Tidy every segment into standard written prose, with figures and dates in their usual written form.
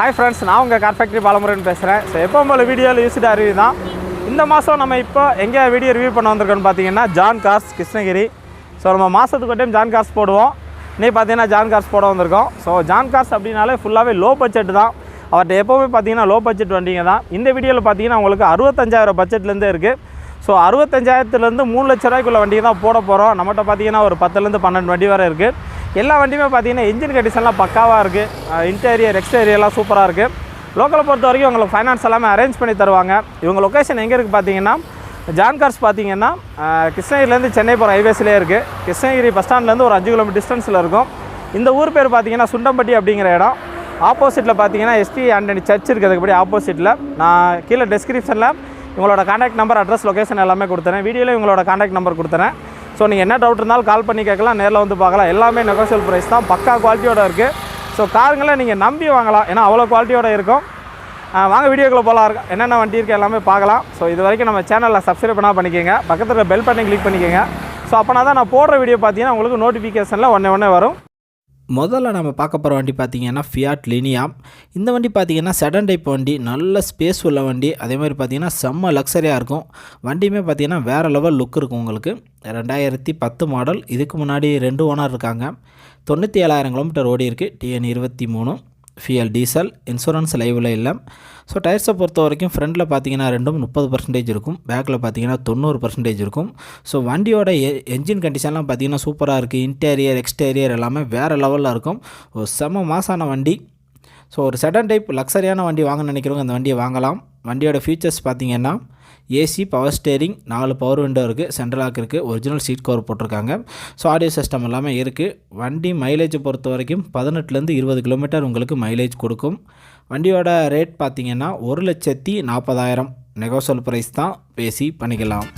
Hi friends, நான் உங்கள் car factory Balamurugan பேசுகிறேன். ஸோ எப்போ உங்களை வீடியோவில் யூஸ்டு ரிவ்யூ தான். இந்த மாதம் நம்ம இப்போ எங்கே வீடியோ ரிவ்யூ பண்ண வந்திருக்கோன்னு பார்த்தீங்கன்னா ஜான் கார்ஸ் கிருஷ்ணகிரி. ஸோ நம்ம மாதத்துக்கு ஒரு டைம் ஜான் கார்ஸ் போடுவோம். இன்றைக்கி பார்த்தீங்கன்னா ஜான் கார்ஸ் போட வந்திருக்கோம். ஸோ ஜான் கார்ஸ் அப்படின்னாலே ஃபுல்லாகவே லோ பட்ஜெட் தான். அவர்கிட்ட எப்போவுமே பார்த்தீங்கன்னா லோ பட்ஜெட் வண்டிங்க தான். இந்த வீடியோவில் பார்த்தீங்கன்னா உங்களுக்கு 65,000 பட்ஜெட்லேருந்தே இருக்குது. ஸோ 65,000லேருந்து 3 லட்ச ரூபாய்க்குள்ள வண்டி தான் போட போகிறோம். நம்மகிட்ட பார்த்தீங்கன்னா ஒரு 10லேருந்து 12 வண்டி வரை இருக்குது. எல்லா வண்டியுமே பார்த்தீங்கன்னா இன்ஜின் கண்டிஷன்லாம் பக்காவாக இருக்குது. இன்டீரியர் எக்ஸ்டீரியர்லாம் சூப்பராக இருக்குது. லோக்கலை பொறுத்த வரைக்கும் உங்களுக்கு ஃபைனான்ஸ் எல்லாமே அரேஞ்ச் பண்ணி தருவாங்க. இவங்க லொக்கேஷன் எங்கே இருக்குது பார்த்தீங்கன்னா ஜான் கார்ஸ் பார்த்தீங்கன்னா கிருஷ்ணகிரிலேருந்து சென்னை போகிற ஹைவேஸ்லேயே இருக்குது. கிருஷ்ணகிரி பஸ் ஸ்டாண்ட்லேருந்து ஒரு 5 கிலோமீட்டர் டிஸ்டன்ஸில் இருக்கும். இந்த ஊர் பேர் பார்த்தீங்கன்னா சுண்டம்பட்டி அப்படிங்கிற இடம். ஆப்போசிட்டில் பார்த்தீங்கன்னா எஸ்டி ஆண்டனி சர்ச் இருக்கிறதுக்கு ஆப்போசிட்டில். நான் கீழே டிஸ்கிரிப்ஷனில் இவங்களோட கான்டாக்ட் நம்பர், அட்ரஸ், லொக்கேஷன் எல்லாமே கொடுத்துறேன். வீடியோவில் இவங்களோட கான்டாக்ட் நம்பர் கொடுத்துறேன். ஸோ நீங்கள் என்ன டவுட் இருந்தாலும் கால் பண்ணி கேட்கலாம், நேரில் வந்து பார்க்கலாம். எல்லாமே நெகோசியபிள் ப்ரைஸ் தான், பக்கா குவாலிட்டியோடு இருக்குது. ஸோ காருங்களை நீங்கள் நம்பி வாங்கலாம், ஏன்னா அவ்வளோ குவாலிட்டியோடு இருக்கும். வாங்க வீடியோக்குள்ளே போகலாம். என்னென்ன வண்டி இருக்குது எல்லாமே பார்க்கலாம். ஸோ இது வரைக்கும் நம்ம சேனலில் சப்ஸ்கிரைப் பண்ணால் பண்ணிக்கோங்க. பக்கத்தில் பெல் பட்டன் கிளிக் பண்ணிக்கோங்க. ஸோ அப்போனா தான் நான் போடுற வீடியோ பார்த்தீங்கன்னா உங்களுக்கு நோட்டிஃபிகேஷனில் ஒன்றே வரும். முதல்ல நம்ம பார்க்க போகிற வண்டி பார்த்திங்கன்னா ஃபியாட் லினியா. இந்த வண்டி பார்த்திங்கன்னா செடன் டைப் வண்டி, நல்ல ஸ்பேஸ் உள்ள வண்டி. அதே மாதிரி பார்த்திங்கன்னா செம்ம லக்ஸரியாக இருக்கும். வண்டியுமே பார்த்திங்கன்னா வேறு லெவல் லுக் இருக்கும் உங்களுக்கு. 2010 மாடல். இதுக்கு முன்னாடி 2 ஓனர் இருக்காங்க. 97,000 கிலோமீட்டர் ஓடி இருக்குது. TN 23 ஃபியல் diesel. இன்சூரன்ஸ் லைவில் இல்லை. ஸோ டயர்ஸை பொறுத்த வரைக்கும் ஃப்ரண்ட்டில் பார்த்தீங்கன்னா 30% இருக்கும். பேக்கில் பார்த்தீங்கன்னா 90% இருக்கும். ஸோ வண்டியோட என்ஜின் கண்டிஷன்லாம் பார்த்தீங்கன்னா சூப்பராக இருக்குது. இன்டீரியர் எக்ஸ்டீரியர் எல்லாமே வேறு லெவலில் இருக்கும். ஒரு செம்ம மாசான வண்டி. ஸோ ஒரு செடன் டைப் லக்ஸரியான வண்டி வாங்க நினைக்கிறவங்க அந்த வண்டியை வாங்கலாம். வண்டியோட ஃபீச்சர்ஸ் பார்த்தீங்கன்னா AC, power steering, 4 power window இருக்குது, சென்ட்ரல் லாக் இருக்குது, ஒரிஜினல் சீட் கவர் போட்டிருக்காங்க. ஸோ ஆடியோ சிஸ்டம் எல்லாமே இருக்குது. வண்டி மைலேஜை பொறுத்த வரைக்கும் 18லேருந்து 20 கிலோமீட்டர் உங்களுக்கு மைலேஜ் கொடுக்கும். வண்டியோட ரேட் பார்த்திங்கன்னா 1,40,000 நெகோசியபிள் ப்ரைஸ் தான், பேசி பண்ணிக்கலாம்.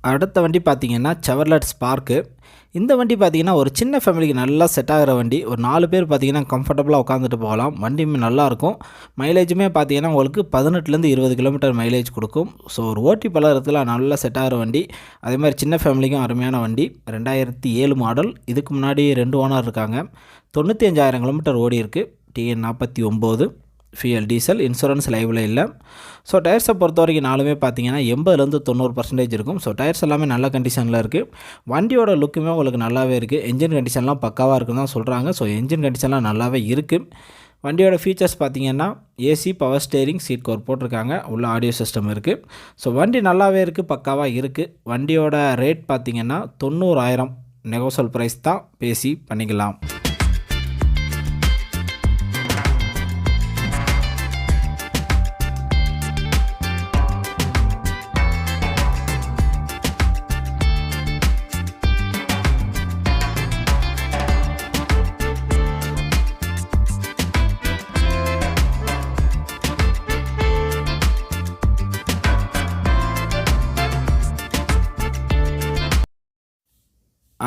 அடுத்த வண்டி பார்த்திங்கன்னா செவர்லெட் ஸ்பார்க்கு. இந்த வண்டி பார்த்திங்கன்னா ஒரு சின்ன ஃபேமிலிக்கு நல்லா செட் ஆகிற வண்டி. ஒரு 4 பேர் பார்த்திங்கன்னா கம்ஃபர்டபுளாக உட்காந்துட்டு போகலாம். வண்டியுமே நல்லாயிருக்கும். மைலேஜுமே பார்த்திங்கன்னா உங்களுக்கு 18லேருந்து 20 கிலோமீட்டர் மைலேஜ் கொடுக்கும். ஸோ ஒரு ஓட்டி பழகிறதுல நல்லா செட் ஆகிற வண்டி. அதே மாதிரி சின்ன ஃபேமிலிக்கும் அருமையான வண்டி. 2007 மாடல். இதுக்கு முன்னாடி 2 ஓனர் இருக்காங்க. 95,000 கிலோமீட்டர் ஓடி இருக்குது. TN 49 ஃபியல் diesel. இன்சூரன்ஸ் லைவில் இல்லை. ஸோ டயர்ஸை பொறுத்த வரைக்கும் நாலுமே பார்த்தீங்கன்னா 80லேருந்து 90% இருக்கும். ஸோ டயர்ஸ் எல்லாமே நல்ல கண்டிஷனில் இருக்குது. வண்டியோட லுக்குமே உங்களுக்கு நல்லாவே இருக்குது. என்ஜின் கண்டிஷன்லாம் பக்காவாக இருக்குன்னு தான் சொல்கிறாங்க. ஸோ என்ஜின் கண்டிஷன்லாம் நல்லாவே இருக்குது. வண்டியோட ஃபீச்சர்ஸ் பார்த்திங்கன்னா AC, power steering, seat cover போட்டிருக்காங்க. உள்ள ஆடியோ சிஸ்டம் இருக்குது. ஸோ வண்டி நல்லாவே இருக்குது, பக்காவாக இருக்குது. வண்டியோட ரேட் பார்த்திங்கன்னா 90,000 நெகோசியபிள் ப்ரைஸ் தான், பேசி பண்ணிக்கலாம்.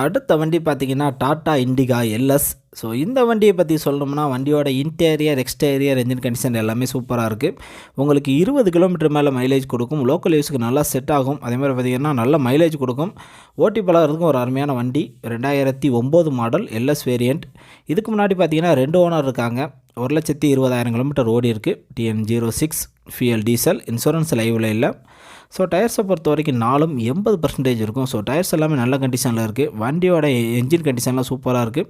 அடுத்த வண்டி பார்த்திங்கன்னா டாட்டா இண்டிகா எல்எஸ். ஸோ இந்த வண்டியை பற்றி சொல்லணும்னா வண்டியோட இன்டீரியர் எக்ஸ்டீரியர் என்ஜின் கண்டிஷன் எல்லாமே சூப்பராக இருக்குது. உங்களுக்கு 20 கிலோமீட்டர் மேலே மைலேஜ் கொடுக்கும். லோக்கல் யூஸுக்கு நல்லா செட் ஆகும். அதே மாதிரி பார்த்திங்கன்னா நல்ல மைலேஜ் கொடுக்கும். ஓட்டி பழகிறதுக்கும் ஒரு அருமையான வண்டி. 2009 மாடல் எல்எஸ் வேரியண்ட். இதுக்கு முன்னாடி பார்த்திங்கன்னா 2 ஓனர் இருக்காங்க. 1,20,000 கிலோமீட்டர் ஓடி இருக்குது. TN 06 ஃபியல் diesel. இன்சூரன்ஸ் லைவில் இல்லை. ஸோ டயர்ஸை பொறுத்த வரைக்கும் 80% இருக்கும். ஸோ டயர்ஸ் எல்லாமே நல்ல கண்டிஷனில் இருக்குது. வண்டியோட என்ஜின் கண்டிஷன்லாம் சூப்பராக இருக்குது.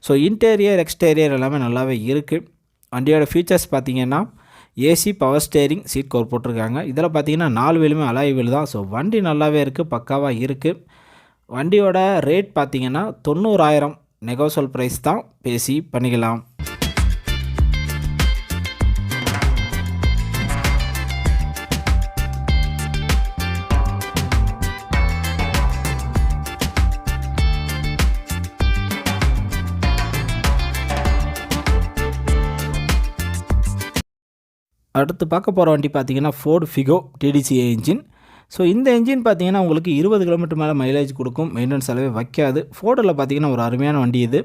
ஸோ இன்டீரியர் எக்ஸ்டீரியர் எல்லாமே நல்லாவே இருக்குது. வண்டியோட ஃபீச்சர்ஸ் பார்த்திங்கன்னா AC, power steering, seat cover போட்டிருக்காங்க. இதில் பார்த்திங்கன்னா 4 வீலுமே அலாய் வீல் தான். ஸோ வண்டி நல்லாவே இருக்குது, பக்காவாக இருக்குது. வண்டியோட ரேட் பார்த்திங்கன்னா 90,000 நெகோசியபிள் ப்ரைஸ் தான், பேசி பண்ணிக்கலாம். அடுத்து பார்க்க போகிற வண்டி பார்த்திங்கன்னா Ford Figo TDCA engine. So இந்த என்ஜின் பார்த்தீங்கன்னா உங்களுக்கு 20 கிலோமீட்டர் மேலே மைலேஜ் கொடுக்கும். மெயின்டெனன்ஸ் செலவே வைக்காது. ஃபோர்டில் பார்த்தீங்கன்னா ஒரு அருமையான வண்டி இது.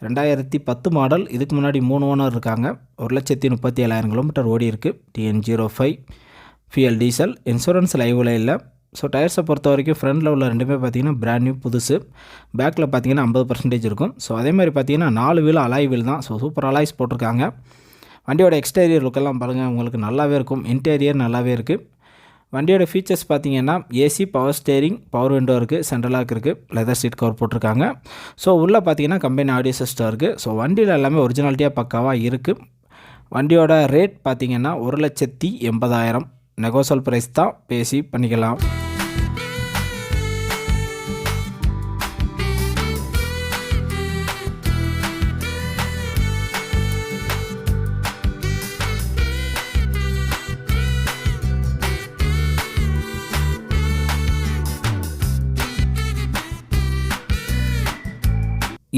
2010 மாடல். இதுக்கு முன்னாடி 3 ஓனர் இருக்காங்க. 1,37,000 கிலோமீட்டர் ஓடி இருக்குது. TN05 ஃபியல் diesel. இன்சூரன்ஸ் லைவில் இல்லை. ஸோ டயர்ஸை பொறுத்த வரைக்கும் ஃப்ரண்டில் உள்ள ரெண்டுமே பார்த்திங்கன்னா பிராண்ட் நியூ புதுசு. பேக்கில் பார்த்திங்கன்னா 50% இருக்கும். ஸோ அதே மாதிரி பார்த்திங்கன்னா 4 வீல் அலாய் வீல் தான். ஸோ சூப்பர் அலாய்ஸ் போட்டிருக்காங்க. வண்டியோட எக்ஸ்டீரியர் லுக்கெல்லாம் பாருங்கள், உங்களுக்கு நல்லாவே இருக்கும். இன்டீரியர் நல்லாவே இருக்குது. வண்டியோட ஃபீச்சர்ஸ் பார்த்திங்கன்னா AC, power steering, power window இருக்குது, சென்ட்ரல் லாக் இருக்குது, லெதர் சீட் கவர் போட்டிருக்காங்க. ஸோ உள்ளே பார்த்திங்கன்னா கம்பெனி ஆடியோ சிஸ்டம் இருக்குது. ஸோ வண்டியில் எல்லாமே ஒரிஜினாலிட்டியாக பக்காவாக இருக்குது. வண்டியோட ரேட் பார்த்திங்கன்னா 1,80,000 நெகோசல் ப்ரைஸ் தான், பேசி பண்ணிக்கலாம்.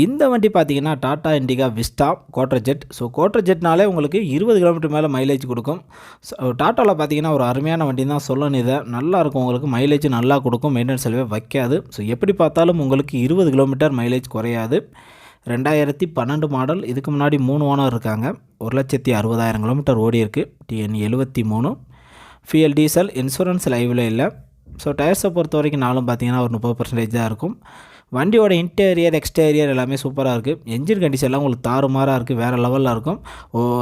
இந்த வண்டி பார்த்திங்கன்னா Tata Indica Vista Quadrajet. So குவார்ட்டர் ஜெட்னாலே உங்களுக்கு 20 கிலோமீட்டர் மேலே மைலேஜ் கொடுக்கும். ஸோ டாட்டாவில் பார்த்திங்கன்னா ஒரு அருமையான வண்டி தான் சொல்லணும். இதை நல்லாயிருக்கும், உங்களுக்கு மைலேஜ் நல்லா கொடுக்கும், மெயின்டெனன்ஸ் செலவே வைக்காது. ஸோ எப்படி பார்த்தாலும் உங்களுக்கு 20 கிலோமீட்டர் மைலேஜ் குறையாது. 2012 மாடல். இதுக்கு முன்னாடி 3 ஓனர் இருக்காங்க. 1,60,000 கிலோமீட்டர் ஓடி இருக்குது. TN73 ஃபியல் diesel. இன்சூரன்ஸ் லைவில் இல்லை. ஸோ டயர்ஸை பொறுத்த வரைக்கும் நாளும் பார்த்திங்கன்னா ஒரு 30% தான் இருக்கும். வண்டியோட இன்டீரியர், எக்ஸ்டீரியர் எல்லாமே சூப்பராக இருக்குது. என்ஜின் கண்டிஷன்லாம் உங்களுக்கு தாறுமாறாக இருக்குது, வேறு லெவலில் இருக்கும்.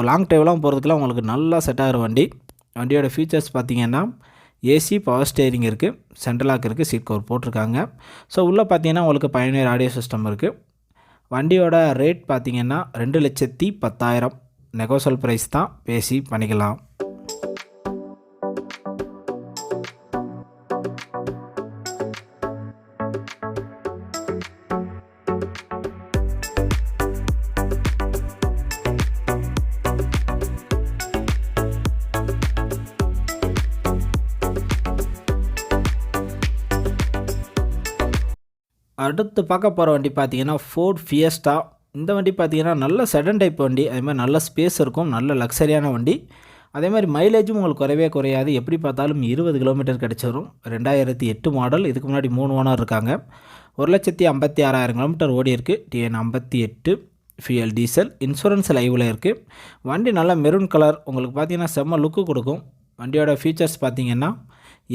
லாங் டிரைவ்லாம் போகிறதுக்குலாம் உங்களுக்கு நல்லா செட் ஆகிற வண்டி. வண்டியோட ஃபீச்சர்ஸ் பார்த்திங்கன்னா ஏசி, பவர் ஸ்டேரிங் இருக்குது, சென்ட்ரல் லாக் இருக்குது, சீட் கவர் போட்டிருக்காங்க. ஸோ உள்ளே பார்த்திங்கன்னா உங்களுக்கு பயணியர் ஆடியோ சிஸ்டம் இருக்குது. வண்டியோட ரேட் பார்த்திங்கன்னா 2,10,000 நெகோசல் ப்ரைஸ் தான், பேசி பண்ணிக்கலாம். அடுத்து பார்க்க போகிற வண்டி பார்த்திங்கன்னா ஃபோர்ட் ஃபியஸ்டா. இந்த வண்டி பார்த்திங்கன்னா நல்ல செடன் டைப் வண்டி. அதே மாதிரி நல்ல ஸ்பேஸ் இருக்கும், நல்ல லக்ஸரியான வண்டி. அதே மாதிரி மைலேஜும் உங்களுக்கு குறையவே குறையாது. எப்படி பார்த்தாலும் 20 கிலோமீட்டர் கிடச்சிரும். 2008 மாடல். இதுக்கு முன்னாடி 3 ஓனர் இருக்காங்க. 1,56,000 கிலோமீட்டர் ஓடி இருக்குது. TN58 ஃபியல் diesel. இன்சூரன்ஸ் லைவில் இருக்குது. வண்டி நல்லா மெரூன் கலர், உங்களுக்கு பார்த்திங்கன்னா செம்ம லுக்கு கொடுக்கும். வண்டியோட ஃபீச்சர்ஸ் பார்த்திங்கன்னா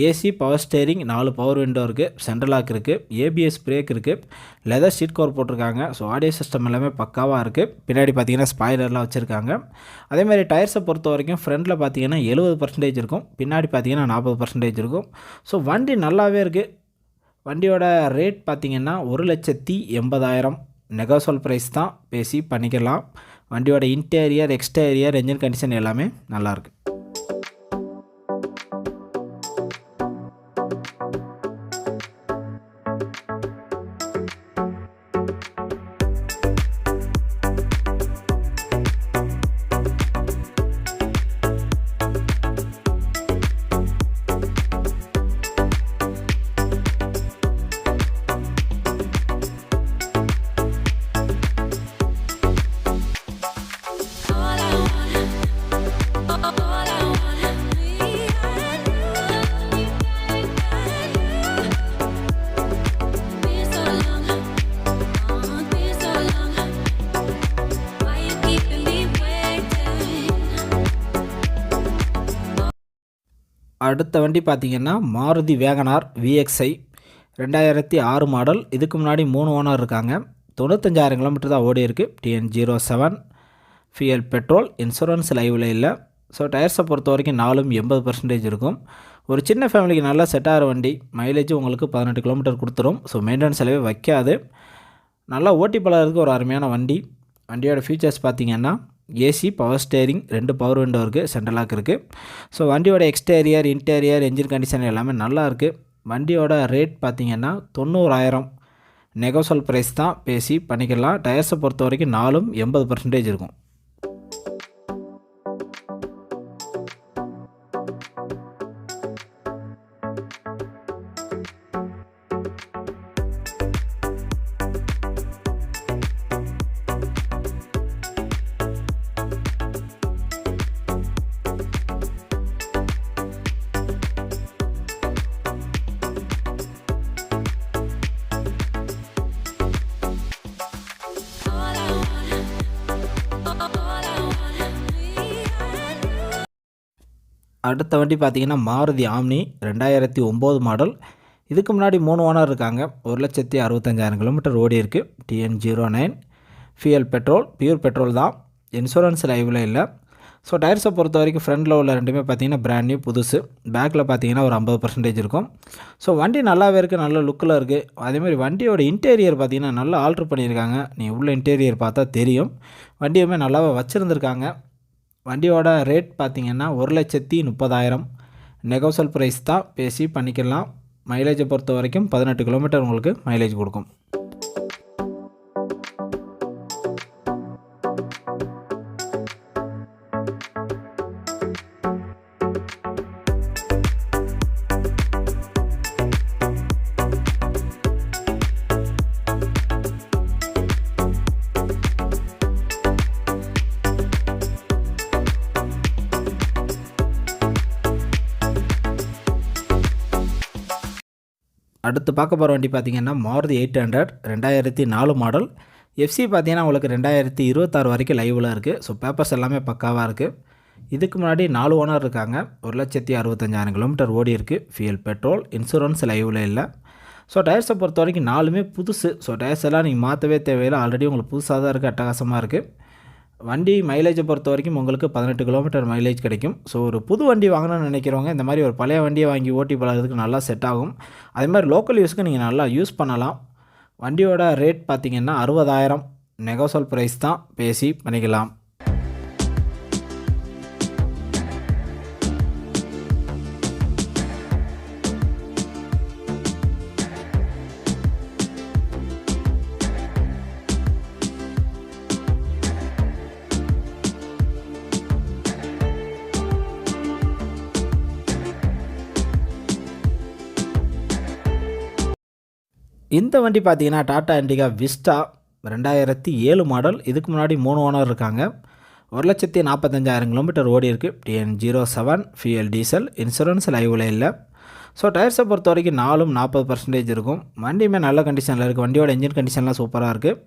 AC, power steering, 4 power window இருக்குது, சென்ட்ரல் லாக் இருக்குது, ஏபிஎஸ் பிரேக் இருக்குது, லெதர் சீட் கவர் போட்டிருக்காங்க. ஸோ ஆடியோ சிஸ்டம் எல்லாமே பக்காவாக இருக்குது. பின்னாடி பார்த்திங்கன்னா ஸ்பாய்லர்லாம் வச்சுருக்காங்க. அதேமாதிரி டயர்ஸை பொறுத்த வரைக்கும் ஃப்ரண்ட்டில் பார்த்திங்கன்னா 70% இருக்கும், பின்னாடி பார்த்திங்கன்னா 40% இருக்கும். ஸோ வண்டி நல்லாவே இருக்குது. வண்டியோட ரேட் பார்த்திங்கன்னா 1,80,000 நெகோசல் ப்ரைஸ் தான், பேசி பண்ணிக்கலாம். வண்டியோட இன்டீரியர், எக்ஸ்டீரியர், என்ஜின் கண்டிஷன் எல்லாமே நல்லாயிருக்கு. அடுத்த வண்டி பார்த்திங்கன்னா மாருதி வேகனார் VXI. 2006 மாடல். இதுக்கு முன்னாடி 3 ஓனர் இருக்காங்க. 95,000 கிலோமீட்டர் தான் ஓடி இருக்குது. TN07 ஃபியல் petrol. இன்சூரன்ஸ் லைவில் இல்லை. ஸோ டயர்ஸை பொறுத்த வரைக்கும் 80% இருக்கும். ஒரு சின்ன ஃபேமிலிக்கு நல்லா செட் ஆகிற வண்டி. மைலேஜ் உங்களுக்கு 18 கிலோமீட்டர் கொடுத்துரும். ஸோ மெயின்டெனன்ஸ் செலவே வைக்காது. நல்லா ஓட்டி பழகிறதுக்கு ஒரு அருமையான வண்டி. வண்டியோட ஃபீச்சர்ஸ் பார்த்திங்கன்னா AC, power steering, 2 power window இருக்குது, சென்ட்ரல் லாக் இருக்குது. ஸோ வண்டியோட எக்ஸ்டீரியர், இன்டீரியர், என்ஜின் கண்டிஷன் எல்லாமே நல்லா இருக்குது. வண்டியோட ரேட் பார்த்திங்கன்னா 90,000 நெகோசல் ப்ரைஸ் தான், பேசி பண்ணிக்கலாம். டயர்ஸை பொறுத்த வரைக்கும் 80% இருக்கும். அடுத்த வண்டி பார்த்திங்கன்னா மாருதி ஆம்னி 2009 மாடல். இதுக்கு முன்னாடி 3 ஓனர் இருக்காங்க. 1,65,000 கிலோமீட்டர் ஓடி இருக்குது. TN09 ஃபியல் பெட்ரோல், பியூர் பெட்ரோல் தான். இன்சூரன்ஸ் லைவில் இல்லை. ஸோ டயர்ஸை பொறுத்த வரைக்கும் ஃப்ரண்டில் உள்ள ரெண்டுமே பார்த்திங்கன்னா பிராண்ட் நியூ புதுசு. பேக்கில் பார்த்திங்கன்னா ஒரு 50% இருக்கும். ஸோ வண்டி நல்லாவே இருக்குது, நல்ல லுக்கில் இருக்குது. அதேமாதிரி வண்டியோட இன்டீரியர் பார்த்திங்கன்னா நல்லா ஆல்ட்ரு பண்ணியிருக்காங்க. நீ உள்ள இன்டீரியர் பார்த்தா தெரியும். வண்டியுமே நல்லாவே வச்சுருந்துருக்காங்க. வண்டியோட ரேட் பார்த்திங்கன்னா 1,30,000. நெகோசல் ப்ரைஸ் தான், பேசி பண்ணிக்கலாம். மைலேஜை பொறுத்த வரைக்கும் 18 கிலோமீட்டர் உங்களுக்கு மைலேஜ் கொடுக்கும். அடுத்து பார்க்க போகிற வண்டி பார்த்திங்கன்னா மாருதி 800 2004 மாடல். எஃப்சி பார்த்திங்கன்னா உங்களுக்கு 2026 வரைக்கும் லைவில் இருக்குது. ஸோ பேப்பர்ஸ் எல்லாமே பக்காவாக இருக்குது. இதுக்கு முன்னாடி 4 ஓனர் இருக்காங்க. 1,65,000 கிலோமீட்டர் ஓடி இருக்குது. ஃபியல் பெட்ரோல், இன்சூரன்ஸ் லைவில் இல்லை. ஸோ டயர்ஸை பொறுத்த வரைக்கும் 4மே புதுசு. ஸோ டயர்ஸ் எல்லாம் நீங்கள் மாற்றவே தேவையில்லை. ஆல்ரெடி உங்களுக்கு புதுசாக தான் இருக்குது, அட்டகாசமாக இருக்குது. வண்டி மைலேஜை பொறுத்த வரைக்கும் உங்களுக்கு 18 கிலோமீட்டர் மைலேஜ் கிடைக்கும். ஸோ ஒரு புது வண்டி வாங்கணும்னு நினைக்கிறவங்க இந்த மாதிரி ஒரு பழைய வண்டியை வாங்கி ஓட்டி பழகிறதுக்கு நல்லா செட் ஆகும். அதே மாதிரி லோக்கல் யூஸ்க்கு நீங்கள் நல்லா யூஸ் பண்ணலாம். வண்டியோட ரேட் பார்த்திங்கன்னா 60,000. நெகோசல் ப்ரைஸ் தான், பேசி பண்ணிக்கலாம். இந்த வண்டி பார்த்திங்கன்னா டாட்டா இண்டிகா விஸ்டா 2007 மாடல். இதுக்கு முன்னாடி 3 ஓனர் இருக்காங்க. 1,45,000 கிலோமீட்டர் ஓடி இருக்குது. TN07 ஃபியல் டீசல், இன்சூரன்ஸ் லைவில் இல்லை. ஸோ டயர்ஸை பொறுத்த வரைக்கும் 4ம் 40% இருக்கும். வண்டியுமே நல்ல கண்டிஷனில் இருக்குது. வண்டியோட இன்ஜின் கண்டிஷன்லாம் சூப்பராக இருக்குது.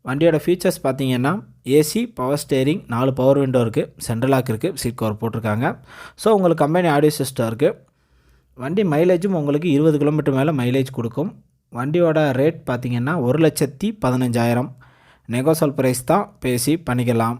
வண்டியோட ஃபீச்சர்ஸ் பார்த்திங்கன்னா AC, power steering, 4 power window இருக்குது. சென்ட்ரல் லாக் இருக்குது. சீட் கவர் போட்டிருக்காங்க. ஸோ உங்களுக்கு கம்பெனி ஆடியோ சிஸ்டம் இருக்குது. வண்டி மைலேஜும் உங்களுக்கு 20 கிலோமீட்டர் மேலே மைலேஜ் கொடுக்கும். வண்டியோட ரேட் பார்த்திங்கன்னா 1,15,000. நெகோசல் ப்ரைஸ் தான், பேசி பண்ணிக்கலாம்.